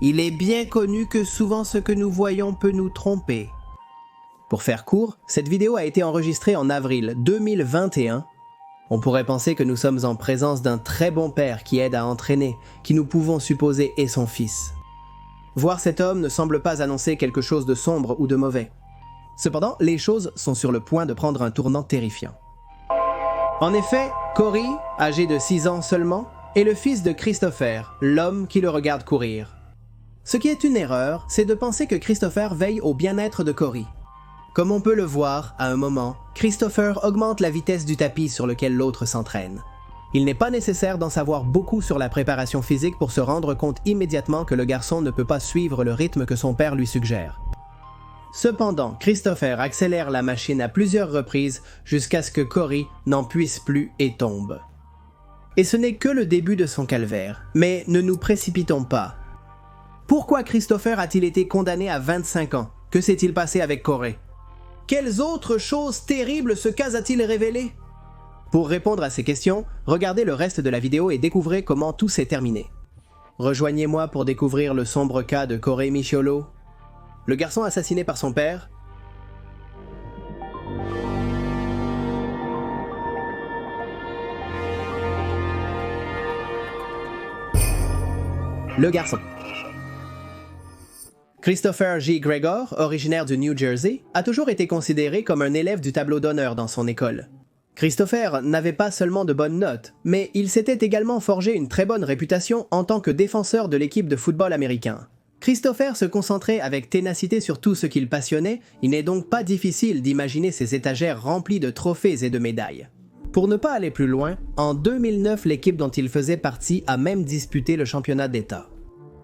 Il est bien connu que souvent ce que nous voyons peut nous tromper. Pour faire court, cette vidéo a été enregistrée en avril 2021. On pourrait penser que nous sommes en présence d'un très bon père qui aide à entraîner, qui nous pouvons supposer est son fils. Voir cet homme ne semble pas annoncer quelque chose de sombre ou de mauvais. Cependant, les choses sont sur le point de prendre un tournant terrifiant. En effet, Corey, âgé de 6 ans seulement, est le fils de Christopher, l'homme qui le regarde courir. Ce qui est une erreur, c'est de penser que Christopher veille au bien-être de Corey. Comme on peut le voir, à un moment, Christopher augmente la vitesse du tapis sur lequel l'autre s'entraîne. Il n'est pas nécessaire d'en savoir beaucoup sur la préparation physique pour se rendre compte immédiatement que le garçon ne peut pas suivre le rythme que son père lui suggère. Cependant, Christopher accélère la machine à plusieurs reprises jusqu'à ce que Corey n'en puisse plus et tombe. Et ce n'est que le début de son calvaire, mais ne nous précipitons pas. Pourquoi Christopher a-t-il été condamné à 25 ans? Que s'est-il passé avec Corey? Quelles autres choses terribles ce cas a-t-il révélé? Pour répondre à ces questions, regardez le reste de la vidéo et découvrez comment tout s'est terminé. Rejoignez-moi pour découvrir le sombre cas de Corey Michiolo, le garçon assassiné par son père. Le garçon. Christopher J. Gregor, originaire du New Jersey, a toujours été considéré comme un élève du tableau d'honneur dans son école. Christopher n'avait pas seulement de bonnes notes, mais il s'était également forgé une très bonne réputation en tant que défenseur de l'équipe de football américain. Christopher se concentrait avec ténacité sur tout ce qu'il passionnait, il n'est donc pas difficile d'imaginer ses étagères remplies de trophées et de médailles. Pour ne pas aller plus loin, en 2009, l'équipe dont il faisait partie a même disputé le championnat d'État.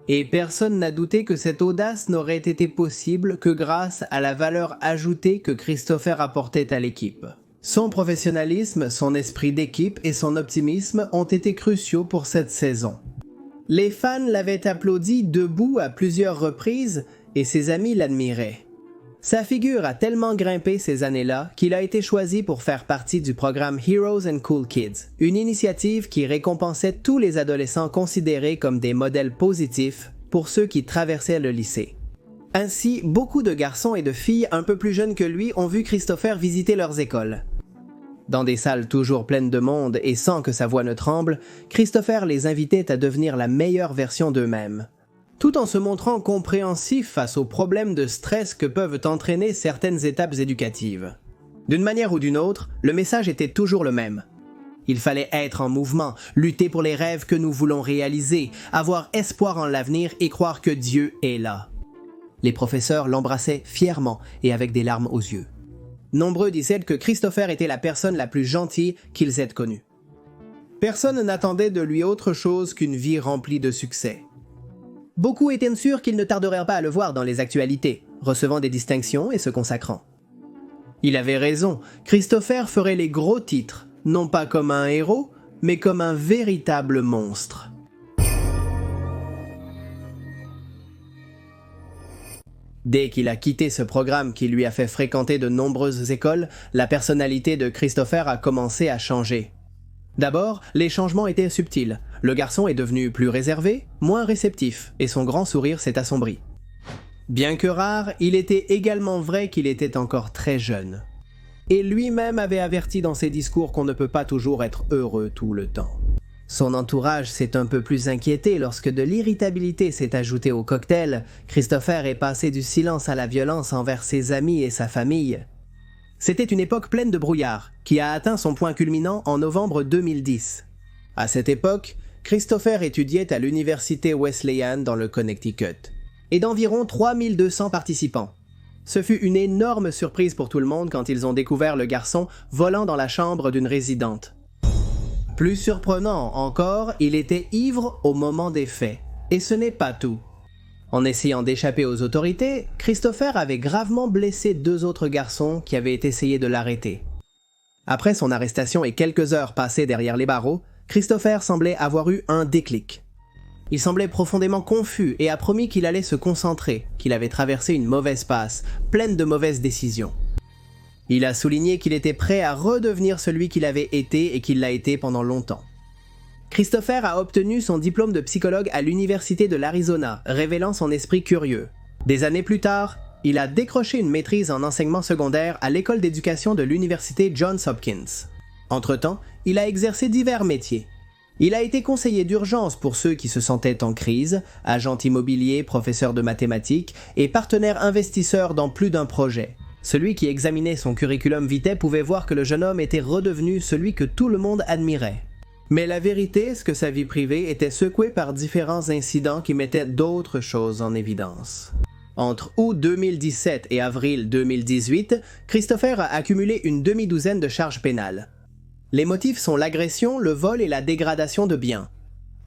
Et personne n'a douté que cette audace n'aurait été possible que grâce à la valeur ajoutée que Christopher apportait à l'équipe. Son professionnalisme, son esprit d'équipe et son optimisme ont été cruciaux pour cette saison. Les fans l'avaient applaudi debout à plusieurs reprises et ses amis l'admiraient. Sa figure a tellement grimpé ces années-là qu'il a été choisi pour faire partie du programme Heroes and Cool Kids, une initiative qui récompensait tous les adolescents considérés comme des modèles positifs pour ceux qui traversaient le lycée. Ainsi, beaucoup de garçons et de filles un peu plus jeunes que lui ont vu Christopher visiter leurs écoles. Dans des salles toujours pleines de monde et sans que sa voix ne tremble, Christopher les invitait à devenir la meilleure version d'eux-mêmes, tout en se montrant compréhensif face aux problèmes de stress que peuvent entraîner certaines étapes éducatives. D'une manière ou d'une autre, le message était toujours le même. Il fallait être en mouvement, lutter pour les rêves que nous voulons réaliser, avoir espoir en l'avenir et croire que Dieu est là. Les professeurs l'embrassaient fièrement et avec des larmes aux yeux. Nombreux disaient que Christopher était la personne la plus gentille qu'ils aient connue. Personne n'attendait de lui autre chose qu'une vie remplie de succès. Beaucoup étaient sûrs qu'il ne tarderait pas à le voir dans les actualités, recevant des distinctions et se consacrant. Il avait raison, Christopher ferait les gros titres, non pas comme un héros, mais comme un véritable monstre. Dès qu'il a quitté ce programme qui lui a fait fréquenter de nombreuses écoles, la personnalité de Christopher a commencé à changer. D'abord, les changements étaient subtils. Le garçon est devenu plus réservé, moins réceptif, et son grand sourire s'est assombri. Bien que rare, il était également vrai qu'il était encore très jeune. Et lui-même avait averti dans ses discours qu'on ne peut pas toujours être heureux tout le temps. Son entourage s'est un peu plus inquiété lorsque de l'irritabilité s'est ajoutée au cocktail. Christopher est passé du silence à la violence envers ses amis et sa famille. C'était une époque pleine de brouillard, qui a atteint son point culminant en novembre 2010. À cette époque, Christopher étudiait à l'université Wesleyan dans le Connecticut, et d'environ 3200 participants. Ce fut une énorme surprise pour tout le monde quand ils ont découvert le garçon volant dans la chambre d'une résidente. Plus surprenant encore, il était ivre au moment des faits. Et ce n'est pas tout. En essayant d'échapper aux autorités, Christopher avait gravement blessé 2 autres garçons qui avaient essayé de l'arrêter. Après son arrestation et quelques heures passées derrière les barreaux, Christopher semblait avoir eu un déclic. Il semblait profondément confus et a promis qu'il allait se concentrer, qu'il avait traversé une mauvaise passe, pleine de mauvaises décisions. Il a souligné qu'il était prêt à redevenir celui qu'il avait été et qu'il l'a été pendant longtemps. Christopher a obtenu son diplôme de psychologue à l'Université de l'Arizona, révélant son esprit curieux. Des années plus tard, il a décroché une maîtrise en enseignement secondaire à l'école d'éducation de l'Université Johns Hopkins. Entre-temps, il a exercé divers métiers. Il a été conseiller d'urgence pour ceux qui se sentaient en crise, agent immobilier, professeur de mathématiques et partenaire investisseur dans plus d'un projet. Celui qui examinait son curriculum vitae pouvait voir que le jeune homme était redevenu celui que tout le monde admirait. Mais la vérité, c'est que sa vie privée était secouée par différents incidents qui mettaient d'autres choses en évidence. Entre août 2017 et avril 2018, Christopher a accumulé une demi-douzaine de charges pénales. Les motifs sont l'agression, le vol et la dégradation de biens.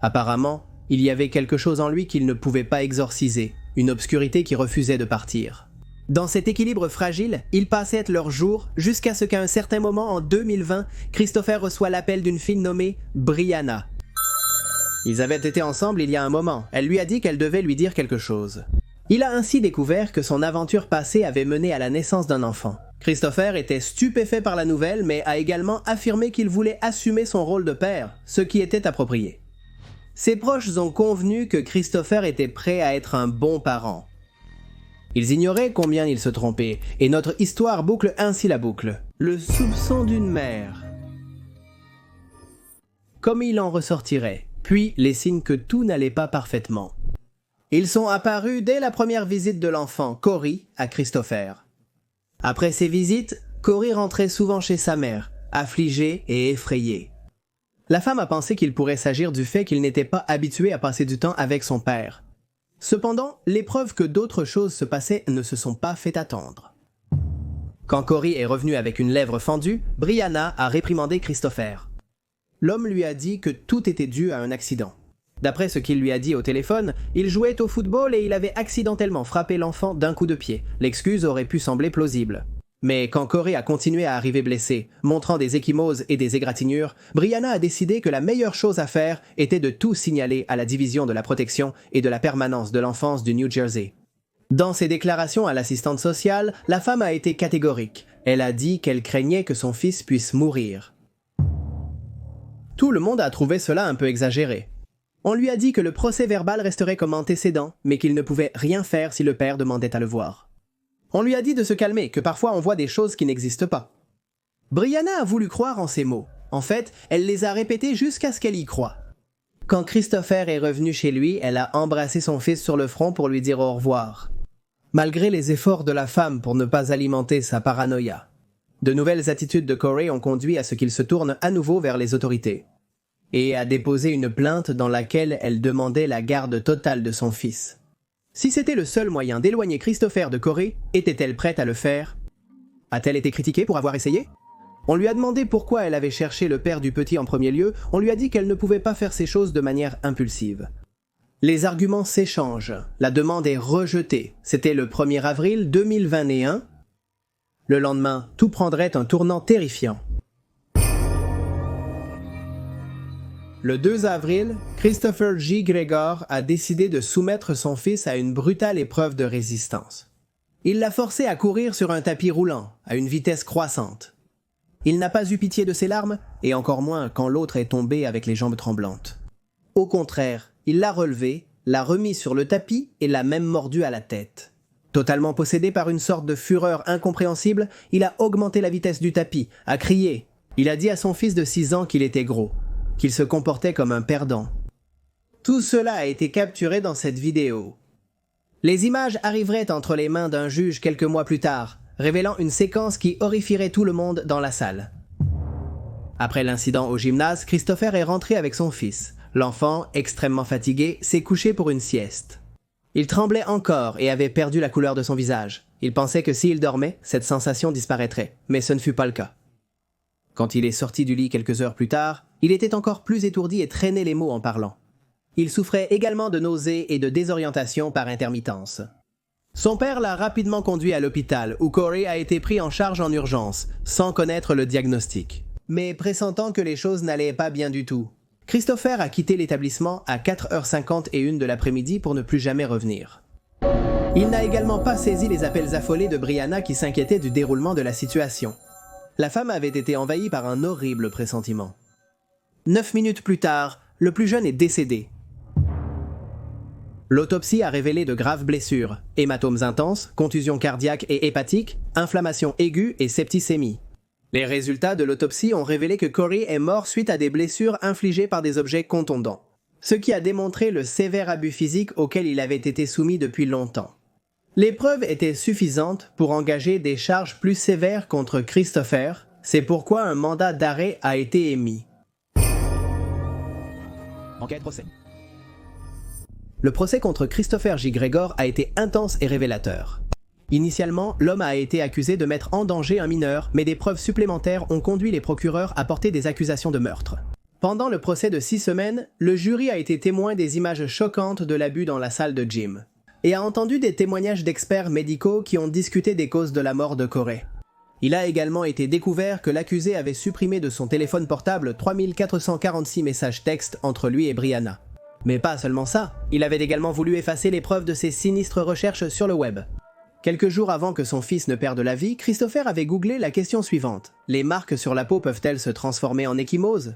Apparemment, il y avait quelque chose en lui qu'il ne pouvait pas exorciser, une obscurité qui refusait de partir. Dans cet équilibre fragile, ils passaient leurs jours jusqu'à ce qu'à un certain moment en 2020, Christopher reçoit l'appel d'une fille nommée Brianna. Ils avaient été ensemble il y a un moment, elle lui a dit qu'elle devait lui dire quelque chose. Il a ainsi découvert que son aventure passée avait mené à la naissance d'un enfant. Christopher était stupéfait par la nouvelle, mais a également affirmé qu'il voulait assumer son rôle de père, ce qui était approprié. Ses proches ont convenu que Christopher était prêt à être un bon parent. Ils ignoraient combien il se trompait, et notre histoire boucle ainsi la boucle. Le soupçon d'une mère. Comme il en ressortirait, puis les signes que tout n'allait pas parfaitement. Ils sont apparus dès la première visite de l'enfant, Cory, à Christopher. Après ces visites, Cory rentrait souvent chez sa mère, affligée et effrayée. La femme a pensé qu'il pourrait s'agir du fait qu'il n'était pas habitué à passer du temps avec son père. Cependant, les preuves que d'autres choses se passaient ne se sont pas fait attendre. Quand Cory est revenu avec une lèvre fendue, Brianna a réprimandé Christopher. L'homme lui a dit que tout était dû à un accident. D'après ce qu'il lui a dit au téléphone, il jouait au football et il avait accidentellement frappé l'enfant d'un coup de pied. L'excuse aurait pu sembler plausible. Mais quand Cory a continué à arriver blessé, montrant des ecchymoses et des égratignures, Brianna a décidé que la meilleure chose à faire était de tout signaler à la division de la protection et de la permanence de l'enfance du New Jersey. Dans ses déclarations à l'assistante sociale, la femme a été catégorique. Elle a dit qu'elle craignait que son fils puisse mourir. Tout le monde a trouvé cela un peu exagéré. On lui a dit que le procès-verbal resterait comme antécédent, mais qu'il ne pouvait rien faire si le père demandait à le voir. On lui a dit de se calmer, que parfois on voit des choses qui n'existent pas. Brianna a voulu croire en ces mots. En fait, elle les a répétés jusqu'à ce qu'elle y croie. Quand Christopher est revenu chez lui, elle a embrassé son fils sur le front pour lui dire au revoir. Malgré les efforts de la femme pour ne pas alimenter sa paranoïa, de nouvelles attitudes de Cory ont conduit à ce qu'il se tourne à nouveau vers les autorités et a déposé une plainte dans laquelle elle demandait la garde totale de son fils. Si c'était le seul moyen d'éloigner Christopher de Cory, était-elle prête à le faire? A-t-elle été critiquée pour avoir essayé? On lui a demandé pourquoi elle avait cherché le père du petit en premier lieu, on lui a dit qu'elle ne pouvait pas faire ces choses de manière impulsive. Les arguments s'échangent, la demande est rejetée. C'était le 1er avril 2021. Le lendemain, tout prendrait un tournant terrifiant. Le 2 avril, Christopher J. Gregor a décidé de soumettre son fils à une brutale épreuve de résistance. Il l'a forcé à courir sur un tapis roulant, à une vitesse croissante. Il n'a pas eu pitié de ses larmes, et encore moins quand l'autre est tombé avec les jambes tremblantes. Au contraire, il l'a relevé, l'a remis sur le tapis et l'a même mordu à la tête. Totalement possédé par une sorte de fureur incompréhensible, il a augmenté la vitesse du tapis, a crié. Il a dit à son fils de 6 ans qu'il était gros, qu'il se comportait comme un perdant. Tout cela a été capturé dans cette vidéo. Les images arriveraient entre les mains d'un juge quelques mois plus tard, révélant une séquence qui horrifierait tout le monde dans la salle. Après l'incident au gymnase, Christopher est rentré avec son fils. L'enfant, extrêmement fatigué, s'est couché pour une sieste. Il tremblait encore et avait perdu la couleur de son visage. Il pensait que s'il dormait, cette sensation disparaîtrait, mais ce ne fut pas le cas. Quand il est sorti du lit quelques heures plus tard, il était encore plus étourdi et traînait les mots en parlant. Il souffrait également de nausées et de désorientation par intermittence. Son père l'a rapidement conduit à l'hôpital, où Cory a été pris en charge en urgence, sans connaître le diagnostic. Mais pressentant que les choses n'allaient pas bien du tout, Christopher a quitté l'établissement à 4h51 de l'après-midi pour ne plus jamais revenir. Il n'a également pas saisi les appels affolés de Brianna qui s'inquiétait du déroulement de la situation. La femme avait été envahie par un horrible pressentiment. 9 minutes plus tard, le plus jeune est décédé. L'autopsie a révélé de graves blessures, hématomes intenses, contusions cardiaques et hépatiques, inflammation aiguë et septicémie. Les résultats de l'autopsie ont révélé que Corey est mort suite à des blessures infligées par des objets contondants, ce qui a démontré le sévère abus physique auquel il avait été soumis depuis longtemps. Les preuves étaient suffisantes pour engager des charges plus sévères contre Christopher, c'est pourquoi un mandat d'arrêt a été émis. Enquête procès. Le procès contre Christopher J. Gregor a été intense et révélateur. Initialement, l'homme a été accusé de mettre en danger un mineur, mais des preuves supplémentaires ont conduit les procureurs à porter des accusations de meurtre. Pendant le procès de 6 semaines, le jury a été témoin des images choquantes de l'abus dans la salle de gym, et a entendu des témoignages d'experts médicaux qui ont discuté des causes de la mort de Corey. Il a également été découvert que l'accusé avait supprimé de son téléphone portable 3446 messages textes entre lui et Brianna. Mais pas seulement ça, il avait également voulu effacer les preuves de ses sinistres recherches sur le web. Quelques jours avant que son fils ne perde la vie, Christopher avait googlé la question suivante. Les marques sur la peau peuvent-elles se transformer en ecchymose?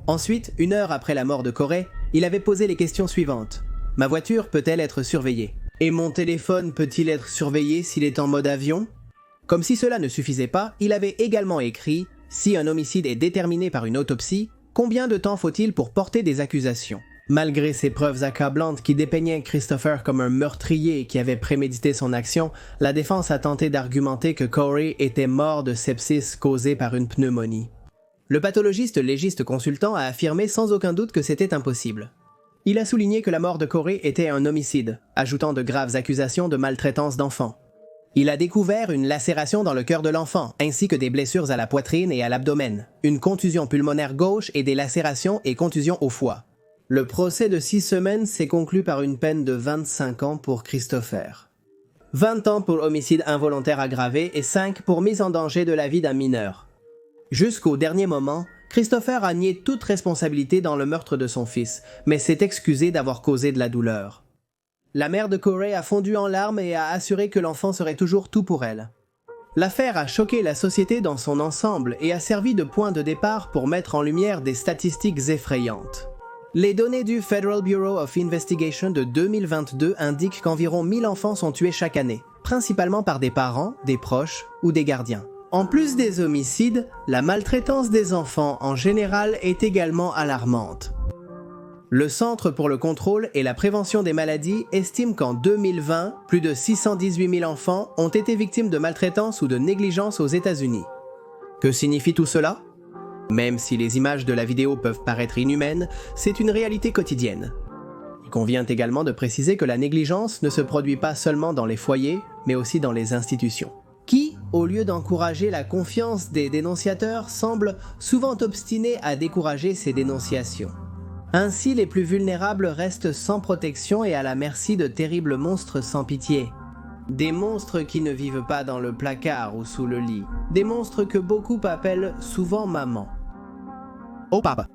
Ensuite, 1 heure après la mort de Corey, il avait posé les questions suivantes. Ma voiture peut-elle être surveillée? Et mon téléphone peut-il être surveillé s'il est en mode avion? Comme si cela ne suffisait pas, il avait également écrit « Si un homicide est déterminé par une autopsie, combien de temps faut-il pour porter des accusations ?» Malgré ces preuves accablantes qui dépeignaient Christopher comme un meurtrier qui avait prémédité son action, la défense a tenté d'argumenter que Corey était mort de sepsis causé par une pneumonie. Le pathologiste légiste consultant a affirmé sans aucun doute que c'était impossible. Il a souligné que la mort de Corey était un homicide, ajoutant de graves accusations de maltraitance d'enfants. Il a découvert une lacération dans le cœur de l'enfant, ainsi que des blessures à la poitrine et à l'abdomen, une contusion pulmonaire gauche et des lacérations et contusions au foie. Le procès de 6 semaines s'est conclu par une peine de 25 ans pour Christopher. 20 ans pour homicide involontaire aggravé et 5 pour mise en danger de la vie d'un mineur. Jusqu'au dernier moment, Christopher a nié toute responsabilité dans le meurtre de son fils, mais s'est excusé d'avoir causé de la douleur. La mère de Corey a fondu en larmes et a assuré que l'enfant serait toujours tout pour elle. L'affaire a choqué la société dans son ensemble et a servi de point de départ pour mettre en lumière des statistiques effrayantes. Les données du Federal Bureau of Investigation de 2022 indiquent qu'environ 1000 enfants sont tués chaque année, principalement par des parents, des proches ou des gardiens. En plus des homicides, la maltraitance des enfants en général est également alarmante. Le Centre pour le contrôle et la prévention des maladies estime qu'en 2020, plus de 618 000 enfants ont été victimes de maltraitance ou de négligence aux États-Unis. Que signifie tout cela? Même si les images de la vidéo peuvent paraître inhumaines, c'est une réalité quotidienne. Il convient également de préciser que la négligence ne se produit pas seulement dans les foyers, mais aussi dans les institutions, qui, au lieu d'encourager la confiance des dénonciateurs, semblent souvent obstinés à décourager ces dénonciations. Ainsi, les plus vulnérables restent sans protection et à la merci de terribles monstres sans pitié. Des monstres qui ne vivent pas dans le placard ou sous le lit. Des monstres que beaucoup appellent souvent maman. Oh papa.